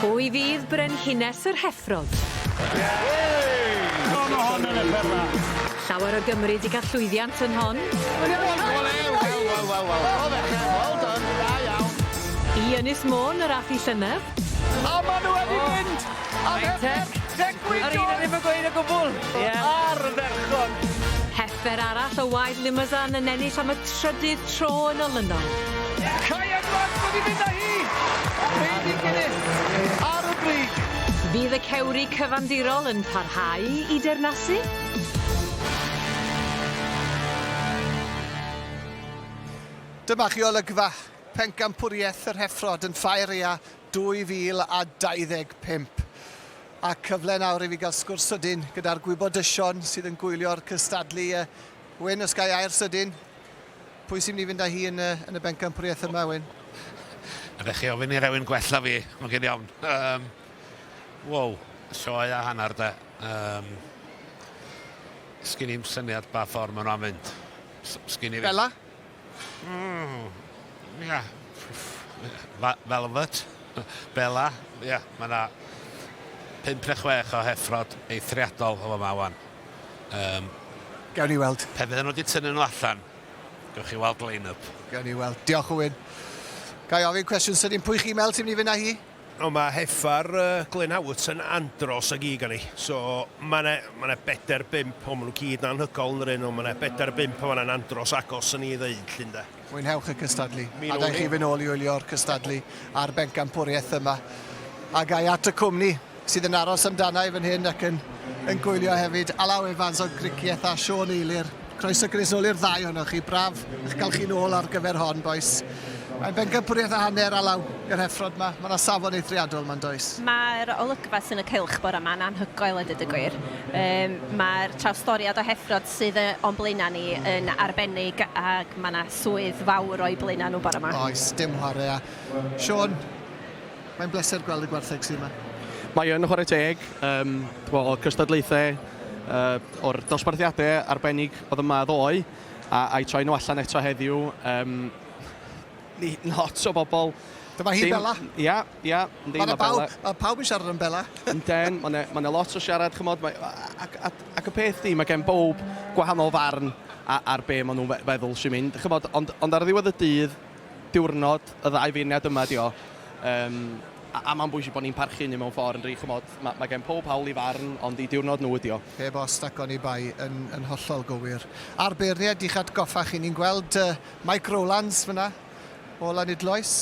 Pwy fydd brenhines yr Heffrod? Llawer o Gymru wedi cael llwyddiant yn hon. I Ynys Môn yr ath I llynedd. A maen nhw wedi mynd! Yr un yn ddim yn gweud y gwbl. Ar y ferchon. Heifer arall o waith Limousin yn ennill am y trydydd tro yn olynol. Cai Edwards wedi mynd â hi! Beth I Guinness ar y brig. Fydd y cewri cyfandirol yn parhau I dernasu? Dyma chi olygfa Pencampwriaeth yr Heffrod yn Ffaeria 2025. A cyfle nawr I fi gael sgwrs sydyn gyda'r gwybodysion sydd yn gwylio'r cystadlu. Wyn, os gai air sydyn, pwy sy'n mynd I fynd â hi yn y Pencampwriaeth yma, Wyn? Ydych chi ofyn I rewyn gwella fi, mae'n gen iawn. Wow, Sioe a hanner de. Sgyn i'n syniad ba ffordd maen nhw'n mynd. Bella? Ia. Velvet. Bella. Ia, mae yna 5-6 o Heffrod eithriadol o yma wan. Gawn ni weld. Pe fydden nhw wedi tynnu nhw allan, gewch chi weld line-up. Gawn ni weld. Diolch Wyn. Gai ofyn cwestiwn sydyn, pwy chi meld sy'n mynd I fynd â hi? O, mae Heifer Glyn Howard yn andros ag I gan I. So, mae 4-5 o maen nhw cyd na'n hygol yn yr un, o mae 4-5 o maen andros agos yn I ddeud, llynda. Mwynhewch y cystadlu. A da chi fynd ôl I wylio'r cystadlu a'r Pencampwriaeth yma. A gai at y cwmni sydd yn aros amdana I fan hyn ac yn gwylio hefyd. Alaw Evans o Gricieth a Sioe Eilir. Croeso gris nôl i'r ddau ohonoch chi. Braf eich cael chi nôl ar gyfer hon, boes. Mae'n Pencampwriaeth a hanner alaw i'r Heffrod yma. Mae yna safon eithriadol ma'n does. Mae'r olygfa sy'n y cylch bore yma'n anhygoel a dyd y gwir. Mae'r trawstoriad o Heffrod sydd o'n blaena ni yn arbennig ac mae yna swydd fawr o'i blaena nhw bore yma. Oes, dim chwarae. Sion, mae'n bleser gweld y gwartheg sydd yma. Mae yn chwarae teg, o cystadlaethau o'r dosbarthiadau arbennig oedd yma ddoe, a'i troi nhw allan eto heddiw. Lot o bobl. Dyma hi Bella? Ia. Mae pawb yn siarad yn Bella. Ynden, mae lot o siarad, chymod. Ac y peth di, mae gen bob gwahanol farn ar be maen nhw'n feddwl sy'n mynd. Chymod, ond ar ddiwedd y dydd, diwrnod, y ddau feirniad yma di o. A mae'n bwysig bod ni'n parchu ni mewn ffordd yn rhi, chymod. Mae gen pob hawl I farn, ond I diwrnod nhw ydi o. Heb os ac o'n I bai yn hollol gywir. Ar beirniad i'ch atgoffa chi, ni'n gweld Mike Rowlands fyna. O Lanidloes,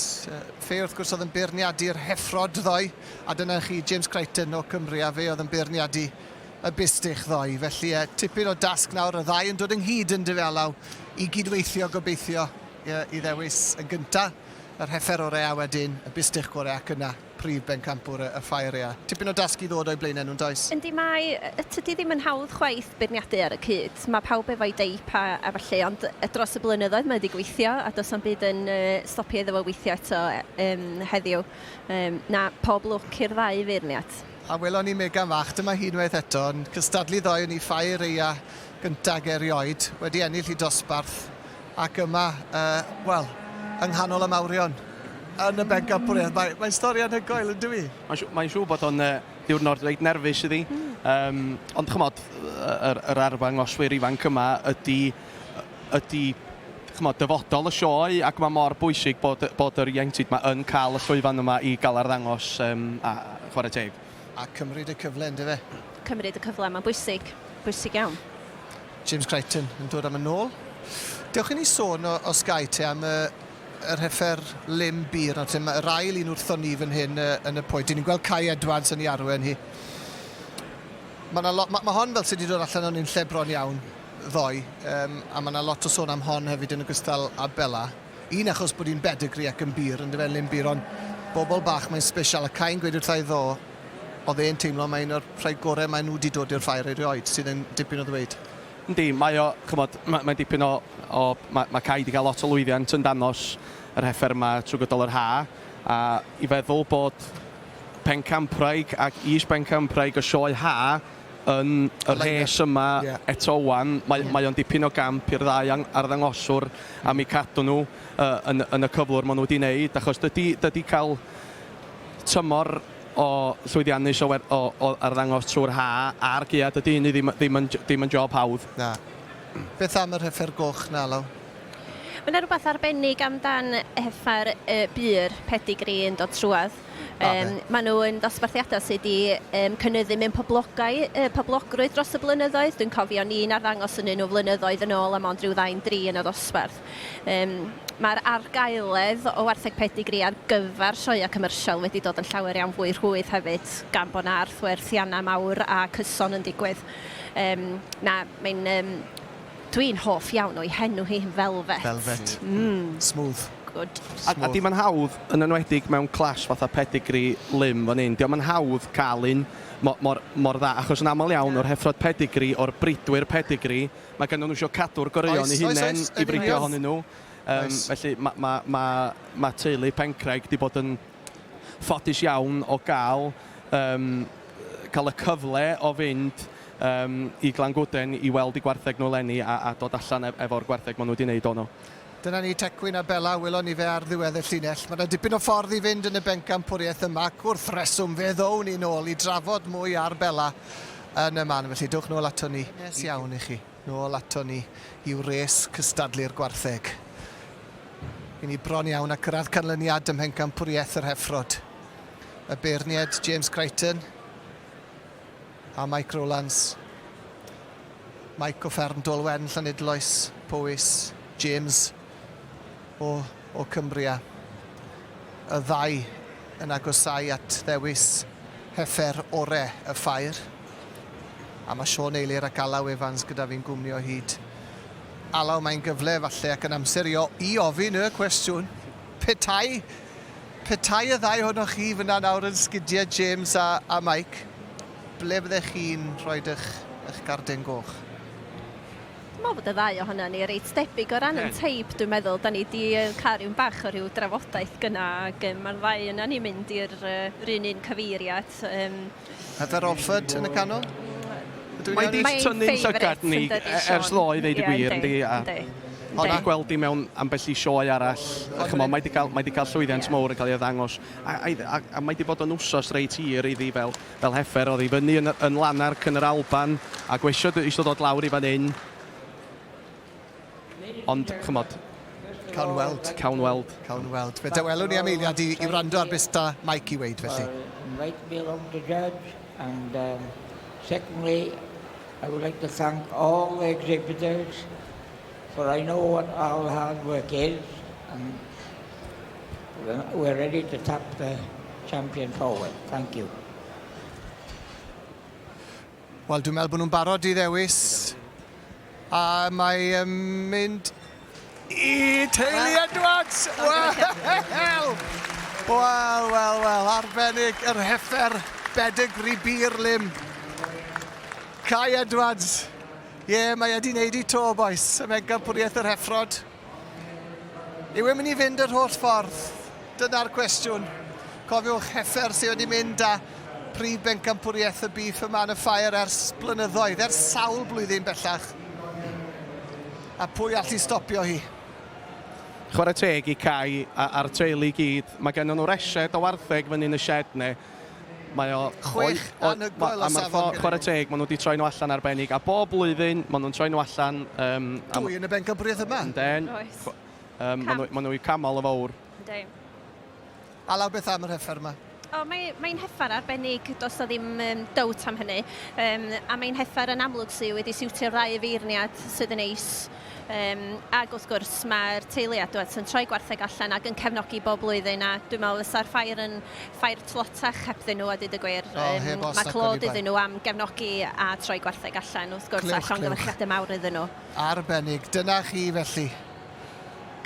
fe wrth gwrs oedd yn beirniadu'r Heffrod ddoe, a dyna chi James Crichton o Cymru, a fe oedd yn beirniadu y bystych ddoe. Felly tipyn o dasg nawr, y ddau yn dod ynghyd yn dyfelaw I gydweithio gobeithio I ddewis yn gyntaf yr Heifer o'r a wedyn y bystych gore ac yna prif Pencampwr y Ffaeria. Tipyn o dasg I ddod o'i blaenau nhw'n does? Yndi tydi ddim yn hawdd chwaith beirniadu ar y cyd. Mae pawb efo'i deip a falle, ond dros y blynyddoedd mae wedi gweithio a does am byd yn stopio iddo fo weithio eto heddiw. Na pob lwc i'r ddau feirniad. A welon ni Megan Fach, dyma hi unwaith eto, yn cystadlu ddoe yn I Ffaeria gyntaf erioed, wedi ennill I dosbarth, ac yma, yng nghanol y mawrion yn y Pencampwriaeth. Mae'n stori anhygoel yn dwi. Mae'n siŵr bod o'n diwrnod reit nerfus iddi. Ond chymod, yr arddangoswyr ifanc yma ydy dyfodol y sioe ac mae mor bwysig bod yr ieuenctid yma yn cael y llwyfan yma I gael arddangos a chwarae teg. A cymryd y cyfle, ynddo fe? Cymryd y cyfle, mae'n bwysig iawn. James Crichton yn dod am y nôl. Dewch I ni sôn o Sky te am yr Heifer lim bir, mae'r ail un wrthon ni fan hyn yn y pwynt. Ni'n gweld Cai Edwards yn ei arwen hi. Mae hon fel sydd wedi dod allan o'n un lle bron iawn ddoe, a mae yna lot o sôn am hon hefyd yn ogystal â Bella. Un achos bod hi'n bedigri ac yn bir, yn dyfen lim bir, ond bobl bach mae'n special. A Cai'n gweud wrthai ddo, oedd e'n teimlo mae un o'r rhai gorau mae nhw wedi dod i'r ffair erioed, sydd yn dipyn o ddweud. Yndi, mae dipyn o... Mae Cai wedi cael lot o lwyddiant yn danos yr Heifer yma trwy gydol yr ha, a I feddwl bod Pencampwriaeth ac Pencampwriaeth y sioe ha yn y rhes yma eto wan. Mae o'n dipyn o gamp i'r ddau arddangoswr am I cadw nhw yn y cyflwr maen nhw wedi wneud, achos dydy cael tymor o llwyddiannus o arddangos trwy'r ha a'r giad ydy hynny ddim yn job hawdd. Na. Beth am yr Heifer goch na, Alaw? Mae yna rhywbeth arbennig amdan Heifer byr pedigree yn dod trwad. Maen nhw yn dosbarthiadau sydd wedi cynyddu mewn poblogrwydd dros y blynyddoedd. Dwi'n cofio ni'n arddangos yn un o flynyddoedd yn ôl am ond rhyw 2-3 yn y dosbarth. Mae'r argaeledd o wartheg pedigree ar gyfer sioea commercial wedi dod yn llawer iawn fwy rhwydd hefyd, gan bod yna arthwerthiannau mawr a cyson yn digwydd. Dwi'n hoff iawn o'i henw hi, Velvet. Velvet. Smooth. Good. A dim yn hawdd yn enwedig mewn clash fatha pedigree lim fan hyn. Dim yn hawdd cael un mor dda, achos yn aml iawn o'r Heffrod pedigree, o'r bridwyr pedigree, mae gen nhw eisiau cadw'r goreuon i hunain i bridio honyn nhw. Felly mae teulu Pencampwriaeth wedi bod yn ffodus iawn o gael y cyfle o fynd i Glangwden i weld i gwartheg nhw leni a dod allan efo'r gwartheg maen nhw wedi wneud ono. Dyna ni Tecwyn a Bela, welon ni fe ar ddiwedd y llinell. Mae yna dipyn o ffordd i fynd yn y Pencampwriaeth yma, wrth reswm fe ddown ni nôl i drafod mwy ar Bela yn y man. Felly dwch nôl ato ni. Nes iawn i chi. Nôl ato ni i'w res cystadlu'r gwartheg. I ni bron iawn a cyrraedd canlyniad ym Pencampwriaeth yr Heffrod. Y beirniad James Crichton a Mike Rowlands. Mike o Fferm Dolwen, Llanidloes, Powys, James o Cumbria. Y ddau yn agosau at ddewis Heifer ore y ffair. A mae Sean Eilir ac Alaw Evans gyda fi'n gwmni o hyd. Alaw, mae'n gyfle falle ac yn amser i ofyn y cwestiwn. Petai y ddau hwnnw chi fyna nawr yn sgidiau James a Mike. Ble byddech chi'n rhoid eich gardyn goch? Dwi'n meddwl bod y ddau ohono ni reit debyg o ran yn teip, dwi'n meddwl. Da ni wedi cael rhywun bach o rhyw drafodaeth gyna, ac mae'r ddau yna ni mynd i'r un cyfeiriad. Heather Alford yn y canol? Mae di tynnu'n llygad ni ers ddo i ddeud y gwir, yndi. Ond gweld i mewn ambell i sioe arall. Mae di cael llwyddiant mawr yn cael ei ddangos. A mae di bod yn wsos reit hir iddi fel Heifer. Oedd i fyny yn Lanark yn yr Alban. A gwesio eisiau dod lawr i fan hyn. Ond, chymod... Cawn weld. Cawn weld. Fe dywelwn ni am eiliad i wrando ar bysta Mike i weid felly. Invite me along to judge, and secondly, I would like to thank all the exhibitors, for I know what all hard work is, and we're ready to tap the champion forward. Thank you. Wel, dwi'n meddwl bod nhw'n barod i ddewis. A mae mynd i teulu Edwards. Wel, arbennig yr Heifer pedigree bir lim. Kai Edwards. Mae wedi wneud i to, boys. Y Pencampwriaeth yr Heffrod. Yw e'n mynd i fynd yr holl ffordd? Dyna'r cwestiwn. Cofiwch Heifer sydd wedi mynd a prif Pencampwriaeth y byth yma yn y ffair ers blynyddoedd, ers sawl blwyddyn bellach. A pwy allu stopio hi? Chwarae teg i Kai a'r teulu i gyd. Mae gen nhw resed o wartheg fyny yn y shed ne. Mae o... 6 anhygoel o safon. Chwarae teg, maen nhw wedi troi nhw allan arbennig. A bob blwyddyn, maen nhw'n troi nhw allan... Dwy yn y Pencampwriaeth yma? Yndyn. Maen nhw i camol y fawr. Yndyn. Alaw, beth am yr Heifer yma? Mae'n Heifer arbennig, does o ddim dowt am hynny. A mae'n Heifer yn amlwg sydd wedi siwtio'r ddau feirniad sydd yn eis. Ac wrth gwrs mae'r teulu Edwards yn troi gwartheg allan ac yn cefnogi bob blwyddyn, a dwi'n meddwl fysa'r ffair yn ffair tlotach hebddyn nhw a dyd y gwir. Mae clod iddyn nhw am gefnogi a troi gwartheg allan, wrth gwrs a llongyfarchiadau mawr iddyn nhw. Arbennig, dyna chi felly.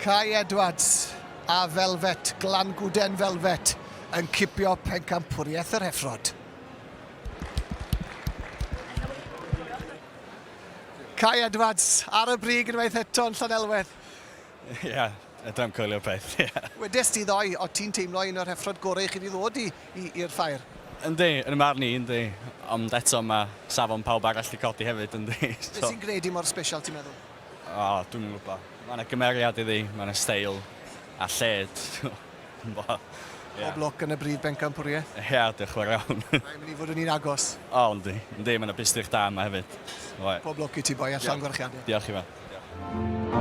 Kai Edwards a Velvet, Glangwden Velvet, yn cipio Pencampwriaeth yr Heffrod. Kai Edwards ar y brig unwaith eto'n Llanelwedd. Ie, ydym coelio'r peth, ie. Wedes ti ddoi, o ti'n teimlo un o'r Heffrod gorau chi wedi ddod i'r ffair? Yndi, yn y marn ni, yndi. Ond eto mae safon pawb arall i codi hefyd, yndi. Beth sy'n gwneud i mor special, ti'n meddwl? Dwi'n gwybod. Mae yna gymeriad iddi, mae yna steil a lled. Pob lwc yn y bryd Pencampwriaeth. Ie, diolch yn fawr iawn. Mae'n mynd i fod yn un agos. O, yndi. Yndi, mae'n y bystrych da yma hefyd. Pob lwc i ti boi allan gwerchiadau. Diolch i fe.